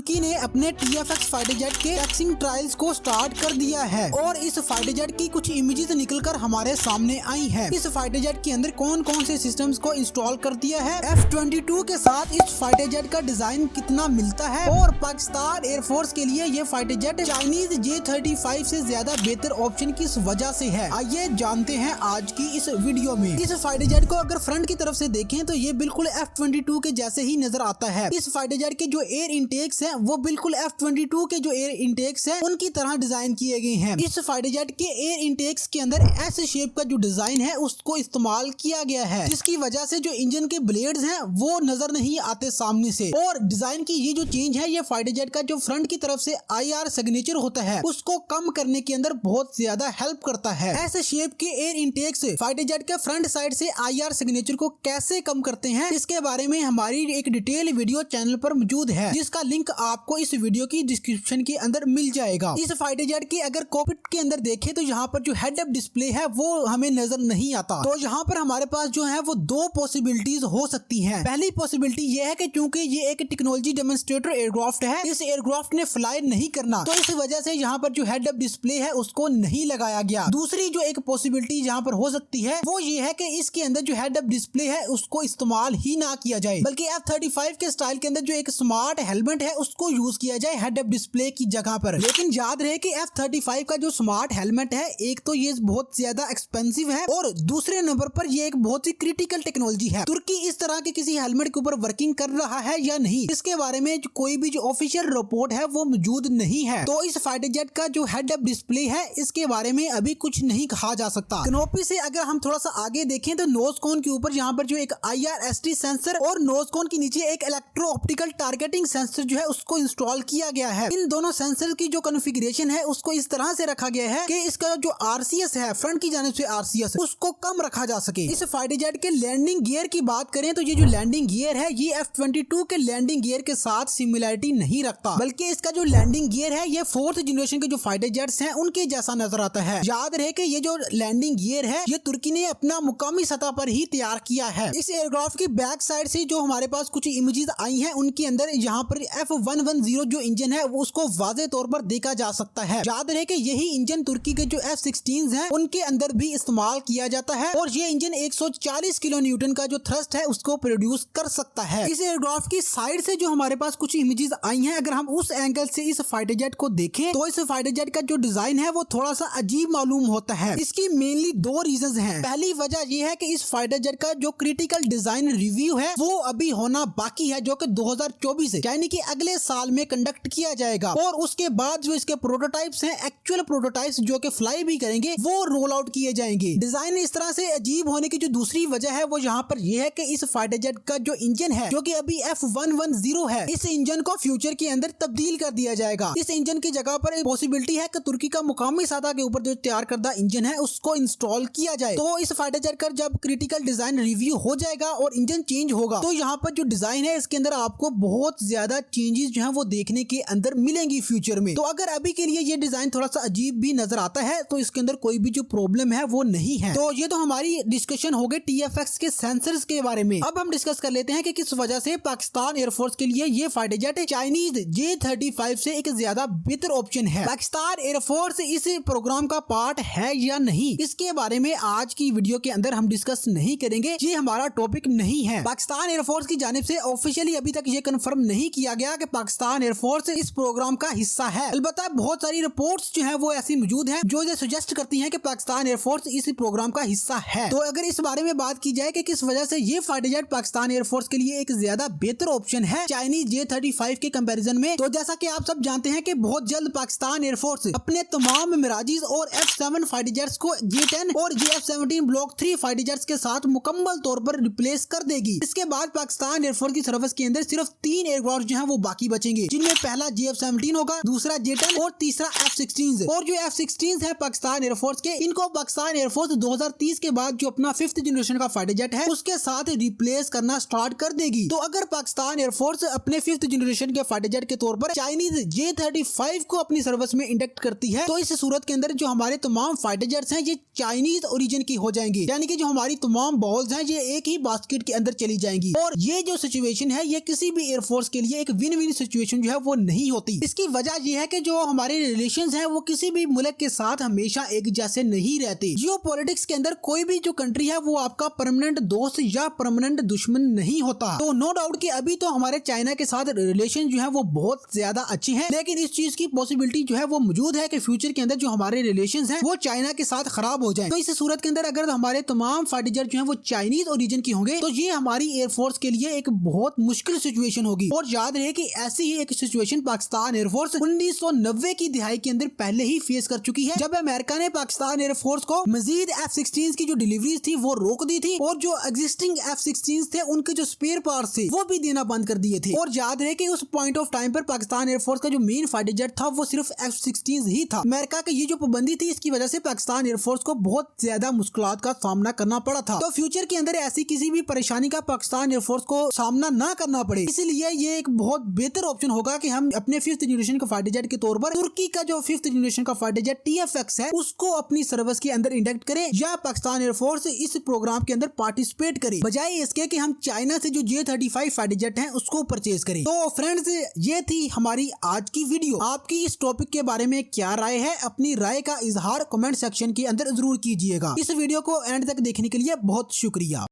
तुर्की ने अपने TFX fighter jet के टेस्टिंग ट्रायल्स को स्टार्ट कर दिया है और इस फाइटर जेट की कुछ इमेजेस निकलकर हमारे सामने आई हैं। इस फाइटर जेट के अंदर कौन कौन से सिस्टम्स को इंस्टॉल कर दिया है, F-22 के साथ इस फाइटर जेट का डिजाइन कितना मिलता है और पाकिस्तान एयरफोर्स के लिए ये फाइटर जेट चाइनीज J-35 से ज्यादा बेहतर ऑप्शन किस वजह से है, आइए जानते हैं आज की इस वीडियो में। इस फाइटर जेट को अगर फ्रंट की तरफ से देखें तो ये बिल्कुल F-22 के जैसे ही नजर आता है। इस फाइटर जेट के जो एयर इंटेक्स हैं वो बिल्कुल F-22 के जो एयर इंटेक्स हैं उनकी तरह डिजाइन किए गए हैं। इस फाइटर जेट के एयर इंटेक्स के अंदर एस शेप का जो डिजाइन है उसको इस्तेमाल किया गया है, जिसकी वजह से जो इंजन के ब्लेड्स हैं वो नजर नहीं आते सामने से। और डिजाइन की ये जो चेंज है ये फाइटर जेट का जो फ्रंट की तरफ से IR सिग्नेचर होता है उसको कम करने के अंदर बहुत ज्यादा हेल्प करता है। ऐसे शेप के एयर इंटेक्स फाइटर जेट के फ्रंट साइड से IR सिग्नेचर को कैसे कम करते हैं इसके बारे में हमारी एक डिटेल वीडियो चैनल पर मौजूद है, जिसका लिंक आपको इस वीडियो की डिस्क्रिप्शन के अंदर मिल जाएगा। इस फाइटर जेट की अगर कॉकपिट के अंदर देखें तो यहाँ पर जो हेड अप डिस्प्ले है वो हमें नजर नहीं आता। तो यहाँ पर हमारे पास जो है वो दो पॉसिबिलिटीज हो सकती हैं। पहली पॉसिबिलिटी ये है कि चूंकि ये एक टेक्नोलॉजी डेमोन्स्ट्रेटर एयरक्राफ्ट है, इस एयरक्राफ्ट ने फ्लाई नहीं करना तो इस वजह से यहाँ पर जो हेड अप डिस्प्ले है उसको नहीं लगाया गया। दूसरी जो एक पॉसिबिलिटी यहाँ पर हो सकती है वो ये है कि इसके अंदर जो हेड अप डिस्प्ले है उसको इस्तेमाल ही ना किया जाए, बल्कि F-35 के स्टाइल के अंदर जो एक स्मार्ट हेलमेट है उसको यूज किया जाए हेड अप डिस्प्ले की जगह पर। लेकिन याद रहे कि F-35 का जो स्मार्ट हेलमेट है एक तो ये बहुत ज्यादा एक्सपेंसिव है और दूसरे नंबर पर ये एक बहुत ही क्रिटिकल टेक्नोलॉजी है। तुर्की इस तरह के किसी हेलमेट के ऊपर वर्किंग कर रहा है या नहीं इसके बारे में कोई भी जो ऑफिशियल रिपोर्ट है वो मौजूद नहीं है। तो इस फाइटर जेट का जो हेड अप डिस्प्ले है इसके बारे में अभी कुछ नहीं कहा जा सकता। कैनोपी से अगर हम थोड़ा सा आगे देखें तो नोज कोन के ऊपर यहाँ पर जो एक IRST सेंसर और नोज कोन के नीचे एक इलेक्ट्रो ऑप्टिकल टारगेटिंग सेंसर जो है उसको इंस्टॉल किया गया है। इन दोनों सेंसर की जो कॉन्फ़िगरेशन है उसको इस तरह से रखा गया है कि इसका जो RCS है फ्रंट की जानिब से RCS उसको कम रखा जा सके। इस फाइटर जेट के लैंडिंग गियर की बात करें तो ये जो लैंडिंग गियर है ये F-22 के लैंडिंग गियर के साथ सिमिलरिटी नहीं रखता, बल्कि इसका जो लैंडिंग गियर है ये 4th जनरेशन के जो फाइटर जेट्स हैं उनके जैसा नजर आता है। याद रहे कि ये जो लैंडिंग गियर है ये तुर्की ने अपना मुकामी सतह पर ही तैयार किया है। इस एयरक्राफ्ट की बैक साइड से जो हमारे पास कुछ इमेजेस आई हैं उनके अंदर यहाँ पर F-110 जो इंजन है वो उसको वाज़े तौर पर देखा जा सकता है। याद रहे कि यही इंजन तुर्की के जो F-16 हैं उनके अंदर भी इस्तेमाल किया जाता है और ये इंजन 140 किलो न्यूटन का जो थ्रस्ट है उसको प्रोड्यूस कर सकता है। इस एयरक्राफ्ट की साइड से जो हमारे पास कुछ इमेजेस आई हैं अगर हम उस एंगल से इस फाइटर जेट को देखें तो इस फाइटर जेट का जो डिजाइन है वो थोड़ा सा अजीब मालूम होता है। इसकी मेनली दो रीजंस हैं। पहली वजह यह है कि इस फाइटर जेट का जो क्रिटिकल डिजाइन रिव्यू है वो अभी होना बाकी है, जो कि 2024 यानी कि अगले साल में कंडक्ट किया जाएगा और उसके बाद जो इसके प्रोटोटाइप्स हैं एक्चुअल प्रोटोटाइप्स जो कि फ्लाई भी करेंगे वो रोल आउट किए जाएंगे। डिजाइन इस तरह से अजीब होने की जो दूसरी वजह है वो यहाँ पर यह है कि इस फाइटर जेट का जो इंजन है जो कि अभी F-110 है इस इंजन को फ्यूचर के अंदर तब्दील कर दिया जाएगा। इस इंजन की जगह पर पॉसिबिलिटी है कि तुर्की का मुकामी सतह के ऊपर जो तैयार करदा इंजन है उसको इंस्टॉल किया जाए। तो इस फाइटर जेट का जब क्रिटिकल डिजाइन रिव्यू हो जाएगा और इंजन चेंज होगा तो यहाँ पर जो डिजाइन है इसके अंदर आपको बहुत ज्यादा चेंजेस जो है वो देखने के अंदर मिलेंगी फ्यूचर में। तो अगर अभी के लिए ये डिजाइन थोड़ा सा अजीब भी नजर आता है तो इसके अंदर कोई भी जो प्रॉब्लम है वो नहीं है। तो ये तो हमारी डिस्कशन हो गई TFX के सेंसर्स के बारे में। अब हम डिस्कस कर लेते हैं कि किस वजह से पाकिस्तान एयरफोर्स के लिए ये फाइटर जेट चाइनीज J-35 से एक ज्यादा बेहतर ऑप्शन है। पाकिस्तान एयरफोर्स इस प्रोग्राम का पार्ट है या नहीं इसके बारे में आज की वीडियो के अंदर हम डिस्कस नहीं करेंगे, ये हमारा टॉपिक नहीं है। पाकिस्तान एयरफोर्स की जानिब से ऑफिशियली अभी तक ये कंफर्म नहीं किया गया कि पाकिस्तान एयरफोर्स इस प्रोग्राम का हिस्सा है। अलबत्ता बहुत सारी रिपोर्ट्स जो है वो ऐसी मौजूद हैं जो ये सजेस्ट करती हैं कि पाकिस्तान एयरफोर्स इस प्रोग्राम का हिस्सा है। तो अगर इस बारे में बात की जाए कि किस वजह से ये फाइटर जेट पाकिस्तान एयरफोर्स के लिए एक ज्यादा बेहतर ऑप्शन है चाइनीज J-35 के कंपैरिजन में, तो जैसा कि आप सब जानते हैं कि बहुत जल्द पाकिस्तान एयरफोर्स अपने तमाम मिराजीज और F-7 फाइटर जेट्स को J-10 और JF-17 ब्लॉक 3 फाइटर जेट्स के साथ मुकम्मल तौर पर रिप्लेस कर देगी। इसके बाद पाकिस्तान एयरफोर्स की सर्विस के अंदर सिर्फ 3 एयरक्राफ्ट जो है वो बाकी बचेंगे, जिनमें पहला JF-17 होगा, दूसरा J-10 और तीसरा F-16। और जो F-16 है पाकिस्तान एयरफोर्स के, इनको पाकिस्तान एयरफोर्स 2030 के बाद जो अपना 5th जनरेशन का फाइटर जेट है उसके साथ रिप्लेस करना स्टार्ट कर देगी। तो अगर पाकिस्तान एयरफोर्स अपने 5th जनरेशन के फाइटर जेट के तौर पर चाइनीज J-35 को अपनी सर्विस में इंडक्ट करती है तो इस सूरत के अंदर जो हमारे तमाम फाइटर जेट्स हैं ये चाइनीज ओरिजिन की हो जाएंगे, यानी कि जो हमारी तमाम बॉल्स हैं ये एक ही बास्केट के अंदर चली जाएंगी। और ये जो सिचुएशन है ये किसी भी एयरफोर्स के लिए एक विन विन सिचुएशन जो है वो नहीं होती। इसकी वजह यह है कि जो हमारे रिलेशंस हैं वो किसी भी मुल्क के साथ हमेशा एक जैसे नहीं रहते। जियोपॉलिटिक्स के अंदर कोई भी जो कंट्री है वो आपका परमानेंट दोस्त या परमानेंट दुश्मन नहीं होता। तो नो डाउट कि अभी तो हमारे चाइना के साथ रिलेशन जो है वो बहुत ज्यादा अच्छे हैं, लेकिन इस चीज की पॉसिबिलिटी जो है वो मौजूद है कि फ्यूचर के अंदर जो हमारे रिलेशंस हैं वो चाइना के साथ खराब हो जाएं। तो इस सूरत के अंदर अगर हमारे तमाम फाइटर जेट जो है वो चाइनीज ओरिजिन की होंगे तो ये हमारी एयरफोर्स के लिए एक बहुत मुश्किल सिचुएशन होगी। और याद रहे कि ऐसी ही एक सिचुएशन पाकिस्तान एयरफोर्स 1990 की दिहाई के अंदर पहले ही फेस कर चुकी है, जब अमेरिका ने पाकिस्तान एयरफोर्स को मजीद F-16 की जो डिलीवरीज थी वो रोक दी थी और जो एग्जिस्टिंग F-16 थे उनके जो स्पेयर पार्ट्स थे वो भी देना बंद कर दिए थे। और याद रहे कि उस पॉइंट ऑफ टाइम पर पाकिस्तान एयरफोर्स का जो मेन फाइटर जेट था वो सिर्फ F-16 ही था। अमेरिका की ये जो पाबंदी थी इसकी वजह से पाकिस्तान एयरफोर्स को बहुत ज्यादा मुश्किलात का सामना करना पड़ा था। तो फ्यूचर के अंदर ऐसी किसी भी परेशानी का पाकिस्तान एयरफोर्स को सामना ना करना पड़े, इसलिए ये एक बहुत बेहतर ऑप्शन होगा कि हम अपने 5th जनरेशन का फाइटर जेट के तौर पर तुर्की का जो 5th जनरेशन का फाइटर जेट TFX है उसको अपनी सर्विस के अंदर इंडक्ट करें या पाकिस्तान एयरफोर्स इस प्रोग्राम के अंदर पार्टिसिपेट करे, बजाय इसके कि हम चाइना से जो J-35 फाइटर जेट है उसको परचेज करें। तो फ्रेंड्स, ये थी हमारी आज की वीडियो। आपकी इस टॉपिक के बारे में क्या राय है, अपनी राय का इजहार कमेंट सेक्शन के अंदर जरूर कीजिएगा। इस वीडियो को एंड तक देखने के लिए बहुत शुक्रिया।